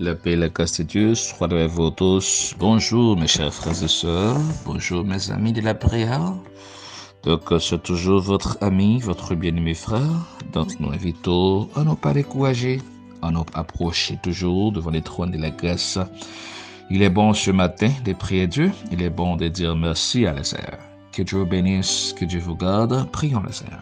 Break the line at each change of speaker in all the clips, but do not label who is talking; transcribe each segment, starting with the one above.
La paix et la grâce de Dieu soit avec vous tous. Bonjour mes chers frères et sœurs. Bonjour mes amis de la prière. C'est toujours votre ami, votre bien-aimé frère. Donc, nous invitons à ne pas décourager, à nous approcher toujours devant les trônes de la grâce. Il est bon ce matin de prier Dieu. Il est bon de dire merci à la Seigneur. Que Dieu vous bénisse, que Dieu vous garde. Prions le Seigneur.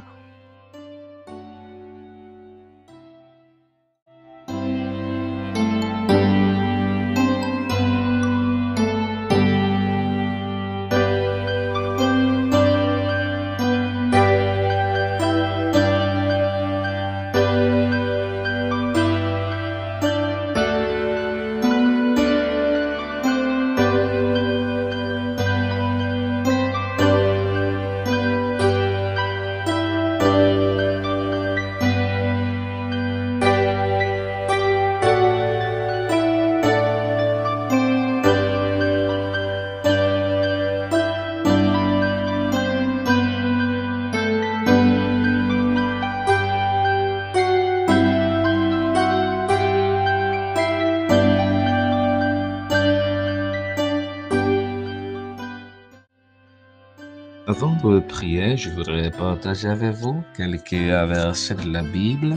Avant de prier, je voudrais partager avec vous quelques versets de la Bible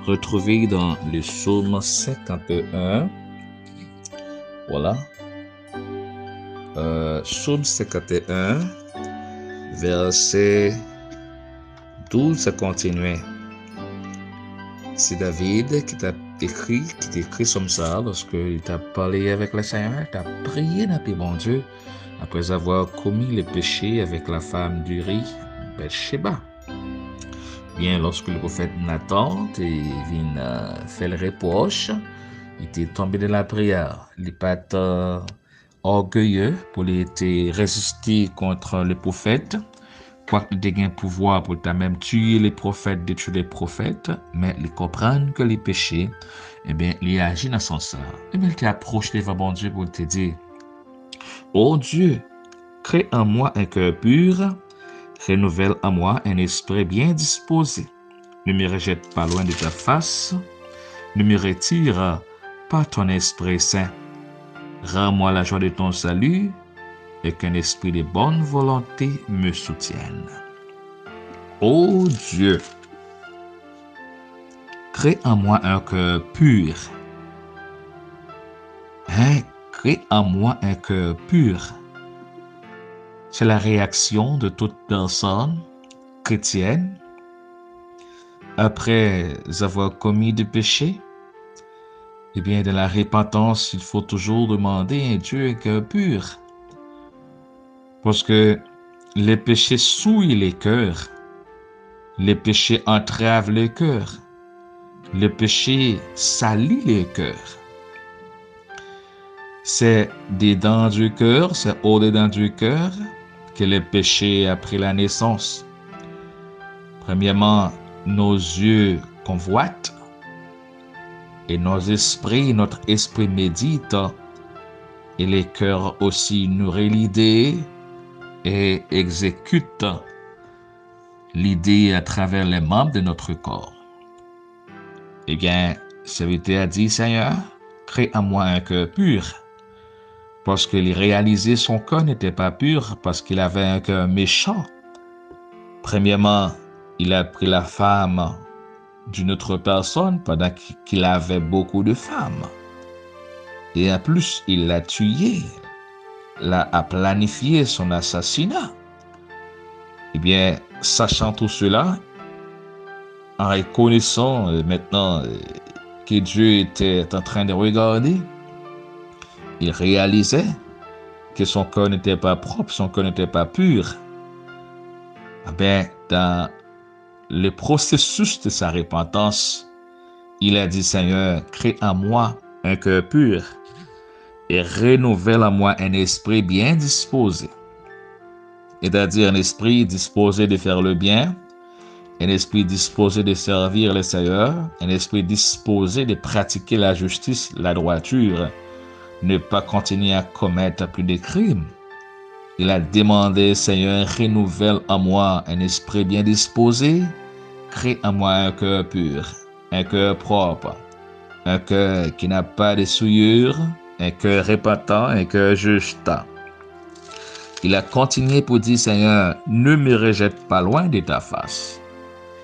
retrouvés dans le psaume 51. Voilà. Psaume 51, verset 12 à continuer. C'est David qui t'a écrit comme ça lorsqu'il t'a parlé avec le Seigneur, t'a prié d'après mon Dieu, après avoir commis le péché avec la femme d'Uri, Bathsheba. Bien, lorsque le prophète Nathan vient faire le reproche, il était tombé de la prière. Il n'est pas orgueilleux pour résister contre le prophète, quoique il ait un pouvoir pour même tuer les prophètes, détruire les prophètes, mais il comprend que les péchés, il agit dans son sens. Il t'approche devant mon Dieu pour te dire: ô Dieu, crée en moi un cœur pur, renouvelle en moi un esprit bien disposé. Ne me rejette pas loin de ta face, ne me retire pas ton esprit saint. Rends-moi la joie de ton salut et qu'un esprit de bonne volonté me soutienne. Ô Dieu, crée en moi un cœur pur. Crée en moi un cœur pur. C'est la réaction de toute personne chrétienne après avoir commis des péchés. De la repentance, il faut toujours demander à Dieu un cœur pur. Parce que les péchés souillent les cœurs. Les péchés entravent les cœurs. Le péché salit les cœurs. C'est dedans du cœur, c'est au-dedans du cœur que le péché a pris la naissance. Premièrement, nos yeux convoitent et notre esprit médite, et le cœur aussi nourrit l'idée et exécute l'idée à travers les membres de notre corps. Serviteur a dit: Seigneur, crée en moi un cœur pur. Parce qu'il réalisait son cœur n'était pas pur, parce qu'il avait un cœur méchant. Premièrement, il a pris la femme d'une autre personne pendant qu'il avait beaucoup de femmes. Et en plus, il l'a tuée, a planifié son assassinat. Sachant tout cela, en reconnaissant maintenant que Dieu était en train de regarder, il réalisait que son cœur n'était pas propre, son cœur n'était pas pur. Dans le processus de sa repentance, il a dit: Seigneur, crée en moi un cœur pur et renouvelle en moi un esprit bien disposé. C'est-à-dire un esprit disposé de faire le bien, un esprit disposé de servir le Seigneur, un esprit disposé de pratiquer la justice, la droiture, ne pas continuer à commettre plus de crimes. Il a demandé: Seigneur, renouvelle en moi un esprit bien disposé, crée en moi un cœur pur, un cœur propre. un cœur qui n'a pas de souillure, un cœur repentant, un cœur juste. Il a continué pour dire, Seigneur, ne me rejette pas loin de ta face.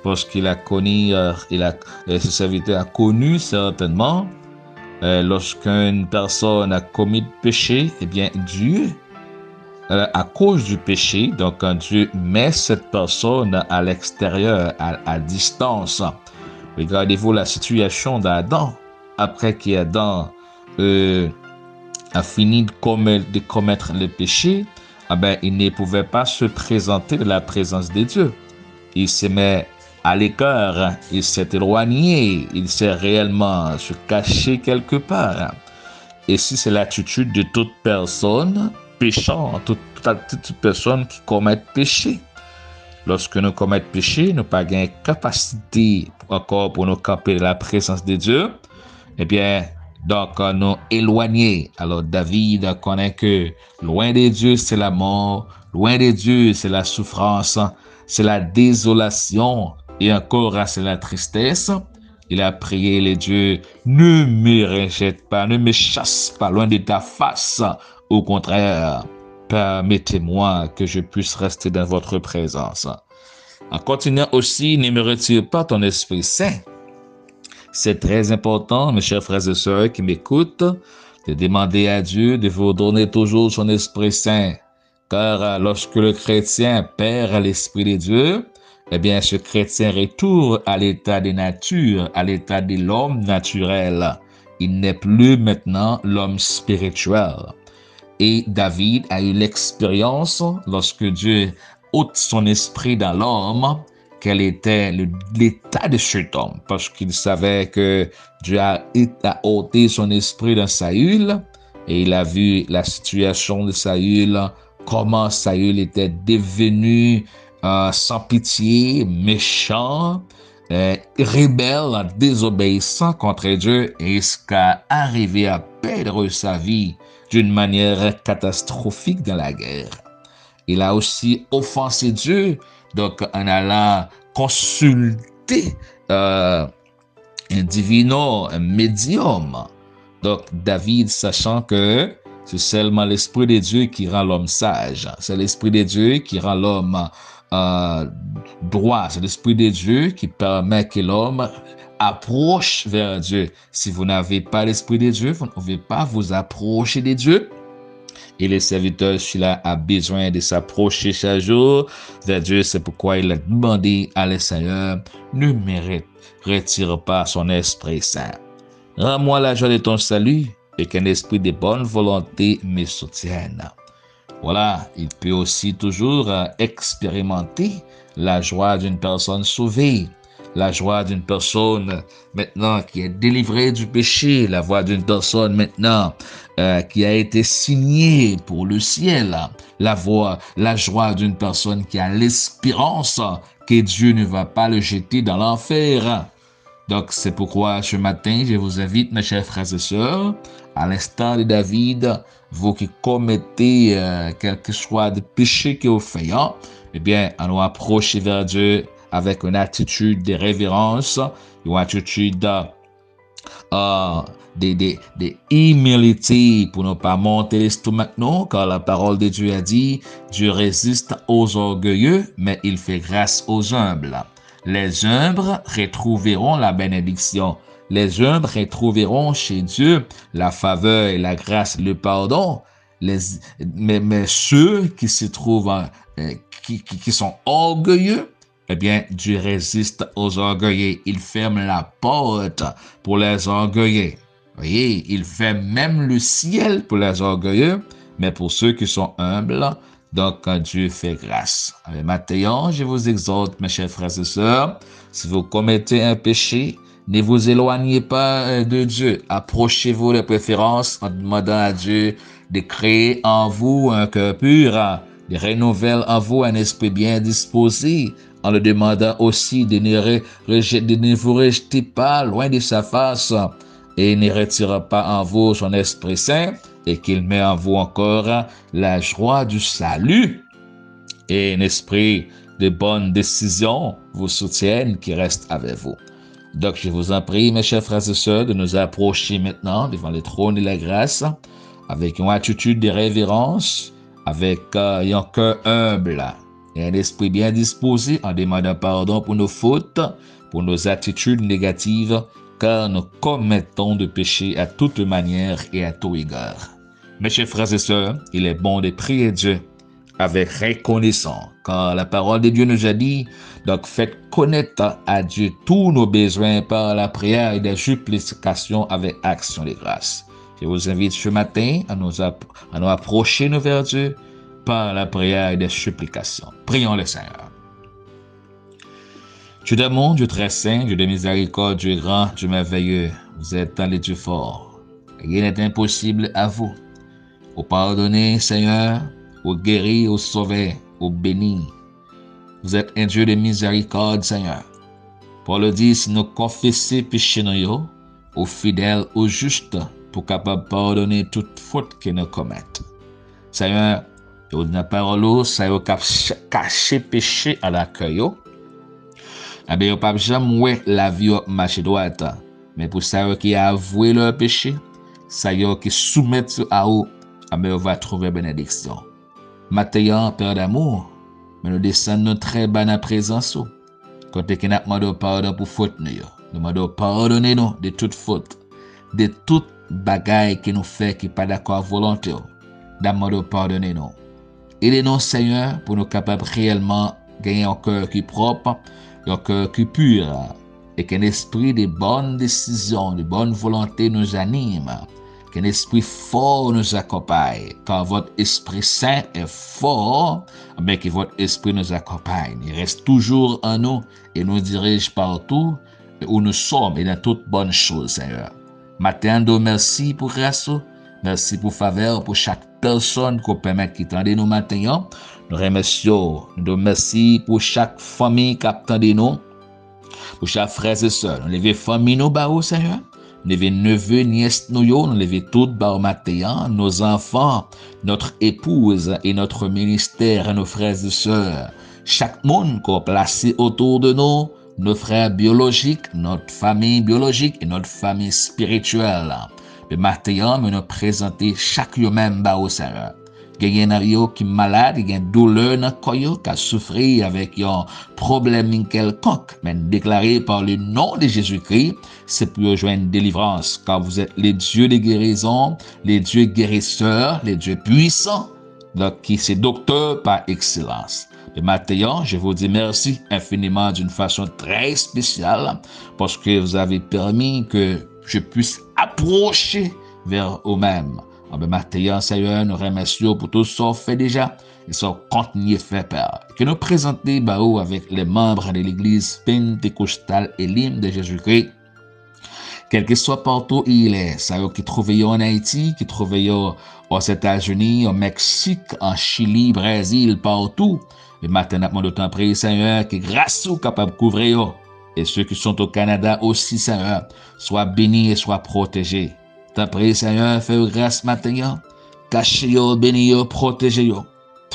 Parce qu'il a connu, ce serviteur a connu certainement, lorsqu'une personne a commis de péché, eh bien Dieu, à cause du péché, donc quand Dieu met cette personne à l'extérieur, à distance. Regardez-vous la situation d'Adam. Après qu'Adam a fini de commettre le péché, il ne pouvait pas se présenter de la présence de Dieu. Il se met à l'écart, il s'est éloigné, il s'est réellement se caché quelque part. Et si c'est l'attitude de toute personne péchant, toute personne qui commet péché. Lorsque nous commettons péché, nous n'avons pas capacité encore pour nous camper de la présence de Dieu. Eh bien, donc nous éloigner. Alors David connaît que loin de Dieu, c'est la mort. Loin de Dieu, c'est la souffrance. C'est la désolation. Et encore, c'est la tristesse. Il a prié les dieux, ne me rejette pas, ne me chasse pas loin de ta face. Au contraire, permettez-moi que je puisse rester dans votre présence. En continuant aussi, ne me retire pas ton Esprit Saint. C'est très important, mes chers frères et sœurs qui m'écoutent, de demander à Dieu de vous donner toujours son Esprit Saint. Car lorsque le chrétien perd l'Esprit de Dieu, eh bien, ce chrétien retourne à l'état de nature, à l'état de l'homme naturel. Il n'est plus maintenant l'homme spirituel. Et David a eu l'expérience, lorsque Dieu ôte son esprit dans l'homme, quel était l'état de cet homme, parce qu'il savait que Dieu a ôté son esprit dans Saül, et il a vu la situation de Saül, comment Saül était devenu sans pitié, méchant, rebelle, désobéissant contre Dieu, et jusqu'à arriver à perdre sa vie d'une manière catastrophique dans la guerre. Il a aussi offensé Dieu, donc en allant consulter un divino, un médium. Donc David, sachant que c'est seulement l'Esprit de Dieu qui rend l'homme sage, c'est l'Esprit de Dieu qui rend l'homme droit, c'est l'Esprit de Dieu qui permet que l'homme approche vers Dieu. Si vous n'avez pas l'Esprit de Dieu, vous ne pouvez pas vous approcher de Dieu. Et le serviteur, celui-là, a besoin de s'approcher chaque jour vers Dieu. C'est pourquoi il a demandé à le Seigneur, ne me retire pas son Esprit Saint. Rends-moi la joie de ton salut et qu'un esprit de bonne volonté me soutienne. Voilà, il peut aussi toujours expérimenter la joie d'une personne sauvée, la joie d'une personne maintenant qui est délivrée du péché, la joie d'une personne maintenant qui a été signée pour le ciel, la joie d'une personne qui a l'espérance que Dieu ne va pas le jeter dans l'enfer. Donc, c'est pourquoi ce matin, je vous invite, mes chers frères et sœurs, à l'instant de David, vous qui commettez quelque soit de péché que vous faites, eh bien, à nous approcher vers Dieu avec une attitude de révérence, une attitude d'humilité pour ne pas monter l'estomac, non, car la parole de Dieu a dit, Dieu résiste aux orgueilleux, mais il fait grâce aux humbles. Les humbles retrouveront la bénédiction. Les humbles retrouveront chez Dieu la faveur et la grâce, le pardon. Mais ceux qui se trouvent, qui sont orgueilleux, eh bien, Dieu résiste aux orgueilleux. Il ferme la porte pour les orgueilleux. Voyez, il ferme même le ciel pour les orgueilleux, mais pour ceux qui sont humbles, donc Dieu fait grâce. Maintenant, je vous exhorte, mes chers frères et sœurs, si vous commettez un péché, ne vous éloignez pas de Dieu. Approchez-vous de préférence en demandant à Dieu de créer en vous un cœur pur, de renouveler en vous un esprit bien disposé, en le demandant aussi de ne vous rejeter pas loin de sa face et ne retire pas en vous son Esprit Saint et qu'il met en vous encore la joie du salut et un esprit de bonne décision vous soutienne qui reste avec vous. Donc, je vous en prie, mes chers frères et sœurs, de nous approcher maintenant devant le trône de la grâce avec une attitude de révérence, avec un cœur humble et un esprit bien disposé en demandant pardon pour nos fautes, pour nos attitudes négatives, car nous commettons de péchés à toute manière et à tout égard. Mes chers frères et sœurs, il est bon de prier Dieu avec reconnaissance, car la parole de Dieu nous a dit, donc faites connaître à Dieu tous nos besoins par la prière et des supplications avec action de grâce. Je vous invite ce matin à nous approcher vers Dieu par la prière et des supplications. Prions le Seigneur. Dieu d'amour, Dieu très saint, Dieu de miséricorde, Dieu grand, Dieu merveilleux, vous êtes dans les dieux forts. Rien n'est impossible à vous. Vous pardonnez, Seigneur, vous guérir, vous sauver, vous bénir. Vous êtes un Dieu de miséricorde, Seigneur. Paul dit, si nous confessons péché nous, aux fidèles, aux justes, pour capable pardonner toute faute que nous commettons. Seigneur, vous dites la parole, Seigneur, caché péché à l'accueil. Eh bien, vous pas jamais la vie marche droite, mais pour Seigneur qui a avoué leur péché, Seigneur qui soumet à vous, eh bien, on va trouver bénédiction. Maintenant, Père d'amour, mais nous descendons très bas dans la présence. Quand nous demandons pardon pour faute, nous demandons pardonner nous de toute faute, de toute bagaille qui nous fait qui n'est pas d'accord avec volonté. Nous demandons pardonner nous. Aidez-nous, Seigneur, pour nous capables réellement gagner un cœur qui est propre, un cœur qui est pur, et qu'un esprit de bonnes décisions, de bonne volonté nous anime. Qu'un esprit fort nous accompagne, car votre Esprit Saint est fort, mais que votre esprit nous accompagne. Il reste toujours en nous et nous dirige partout où nous sommes et dans toutes bonnes choses, Seigneur. Matin, merci pour grâce, merci pour faveur pour chaque personne qu'on permet qui tendait nous maintenant. Nous remercions, nous merci pour chaque famille qui attendait nous, pour chaque frère et sœur. Nous levons famille nous bas, Seigneur. Nous levons neveux, nièces, nous levons toutes bas matin, nos enfants, notre épouse et notre ministère, nos frères et sœurs. Chaque monde qu'on placé autour de nous, nos frères biologiques, notre famille biologique et notre famille spirituelle. Le matin, nous présenter chaque même bas au Seigneur. Il y a un qui est malade, il y a une douleur dans le corps, qui a souffert avec un problème quelconque, mais déclaré par le nom de Jésus-Christ, c'est pour rejoindre une délivrance, car vous êtes les dieux de guérison, les dieux guérisseurs, les dieux puissants, donc qui c'est docteur par excellence. Le matin, je vous dis merci infiniment d'une façon très spéciale, parce que vous avez permis que je puisse approcher vers vous-même. En matin, Seigneur, nous remercions pour tout ce qu'on fait déjà et ce qu'on continue à faire, Père. Que nous présentons avec les membres de l'Église pentecostale et l'hymne de Jésus-Christ, quel que soit partout où il est, Seigneur, qui trouve en Haïti, qui trouve aux États-Unis, au Mexique, en Chili, Brésil, partout. Et maintenant, nous t'en prie, Seigneur, que grâce au capable de couvrir, et ceux qui sont au Canada aussi, Seigneur, soient bénis et soient protégés. T'en prie, Seigneur, fais grâce maintenant, cachez-yo, bénis-yo, protégez-yo.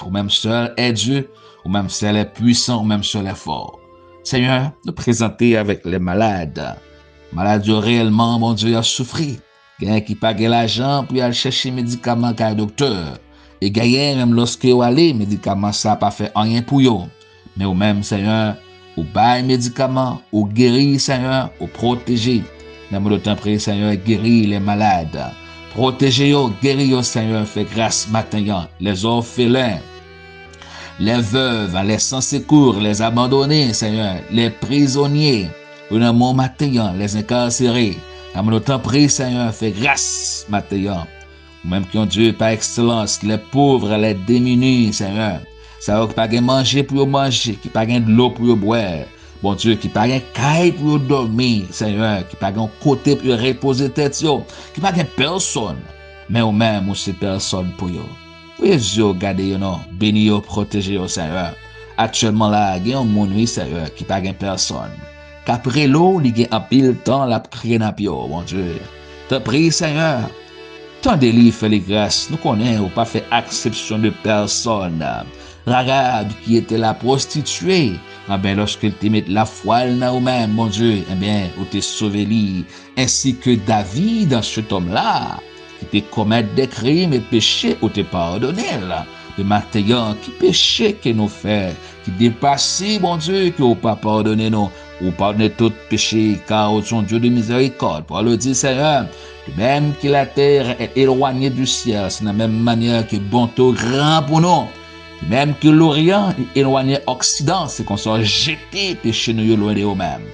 Ou même seul est Dieu, ou même seul est puissant, ou même seul est fort. Seigneur, nous présenter avec les malades. Malades réellement, mon Dieu, a souffert. Quelqu'un qui pague l'argent pour aller chercher médicaments qu'un docteur. Et gagnant, même lorsque vous allez, médicaments, ça n'a pas fait rien pour eux. Mais ou même, Seigneur, ou bail médicaments, ou guérir, Seigneur, ou protéger. Nous le temps prier, Seigneur, guérir les malades. Protégez-yo, guéris-yo, Seigneur, fais grâce matin. Les orphelins, les veuves, les sans secours, les abandonnés, Seigneur, les prisonniers, dans mon matin, les incarcérés. Nous le temps prier, Seigneur, fais grâce matin. Même qui ont Dieu par excellence, les pauvres, les démunis, Seigneur. Seigneur, qui pas de manger pour manger, qui pas de l'eau pour boire. Bon Dieu, qui pas un caille pour dormir, Seigneur, qui pas un côté pour reposer tête, qui pas un personne, mais au même ou c'est personne pour yo. Oui, Dieu, gardez yo non, béni yo, protégez yo, Seigneur. Actuellement là, il y a un monde, oui, Seigneur, qui pas un personne. Qu'après l'eau, il y a un pile temps, la crié n'a pas, bon Dieu. Te prie, Seigneur, Tendez-lui, fait les grâces. Nous connaissons, pas fait exception de personne. Rahab, qui était la prostituée, eh bien, lorsqu'il te met la foile dans vous-même, mon Dieu, eh bien, vous te sauvé lui, ainsi que David, cet homme-là, qui te commettre des crimes et péchés, vous te pardonné, là. De maintenant, qui péché que nous fait, qui dépassé, mon Dieu, que vous pas pardonné nous, vous pardonnez tout péché, car vous sont Dieu de miséricorde. Pour le dire, Seigneur, de même que la terre est éloignée du ciel, c'est de la même manière que bonto grand pour nous. De même que l'Orient est éloigné Occident, c'est qu'on soit jeté péché nous loin de nous-mêmes.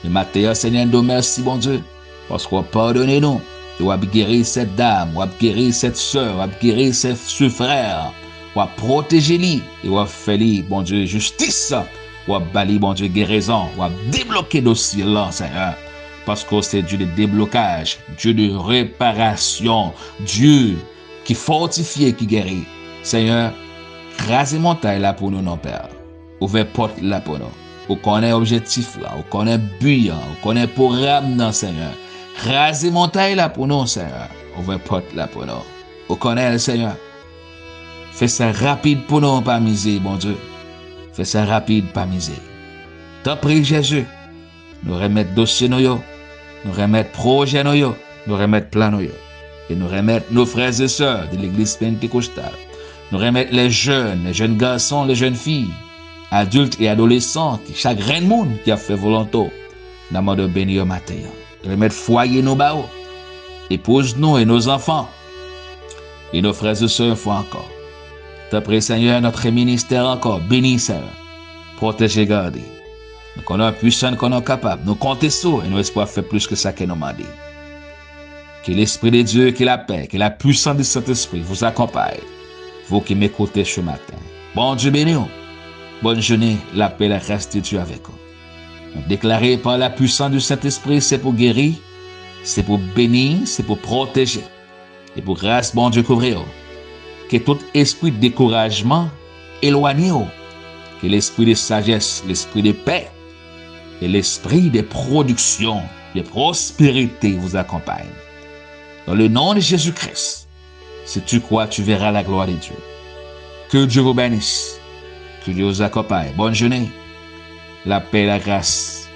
De maintenant, Seigneur, nous merci, bon Dieu, parce qu'on pardonne nous. Ou à guérir cette dame, ou à guérir cette soeur, ou à guérir ce frère, ou à protéger lui, et ou à faire lui, bon Dieu, justice, ou à balayer, bon Dieu, guérison, ou à débloquer dossier là, Seigneur. Parce que c'est Dieu de déblocage, Dieu de réparation, Dieu qui fortifie, qui guérit. Seigneur, crasez montagne là pour nous, non Père. Ouvrez porte là pour nous. Ou connaît objectif là, ou connaît but, ou connaît programme dans Seigneur. Crasez montagne là pour nous, Seigneur. Ouvrez porte là pour nous. Ou connaît le Seigneur. Fais ça rapide pour nous, pas miser, bon Dieu. Fais ça rapide, pas miser. T'en prie, Jésus. Nous remettre dossier nous, nous remettre projet nous, nous remettre plan nous, et nous remettre nos frères et sœurs de l'église pentecostale. Nous remettre les jeunes garçons, les jeunes filles, adultes et adolescents, chaque grain de monde qui a fait volonté, dans le monde béni au matin. Nous remettre foyer nos barreaux, épouse nous et nos enfants, et nos frères et sœurs une fois encore. T'après Seigneur, notre ministère encore, béni Seigneur, protégez, gardez. Nous connaissons puissant, nous connaissons capable, nous comptons sur et nous espérons faire plus que ça que nous demandons. Que l'Esprit de Dieu, que la paix, que la puissance de cet esprit vous accompagne. Vous qui m'écoutez ce matin. Bon Dieu béni. Bonne journée, la paix, la grâce de Dieu avec vous. Déclaré par la puissance du Saint-Esprit, c'est pour guérir, c'est pour bénir, c'est pour protéger. Et pour grâce, bon Dieu, couvrir. Que tout esprit de découragement éloigne. Que l'esprit de sagesse, l'esprit de paix et l'esprit de production, de prospérité vous accompagne. Dans le nom de Jésus-Christ, si tu crois, tu verras la gloire de Dieu. Que Dieu vous bénisse. Que Dieu vous accompagne. Bonne journée. La paix et la grâce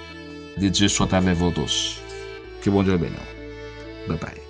de Dieu soient avec vous tous. Que bon Dieu bénisse. Bye bye.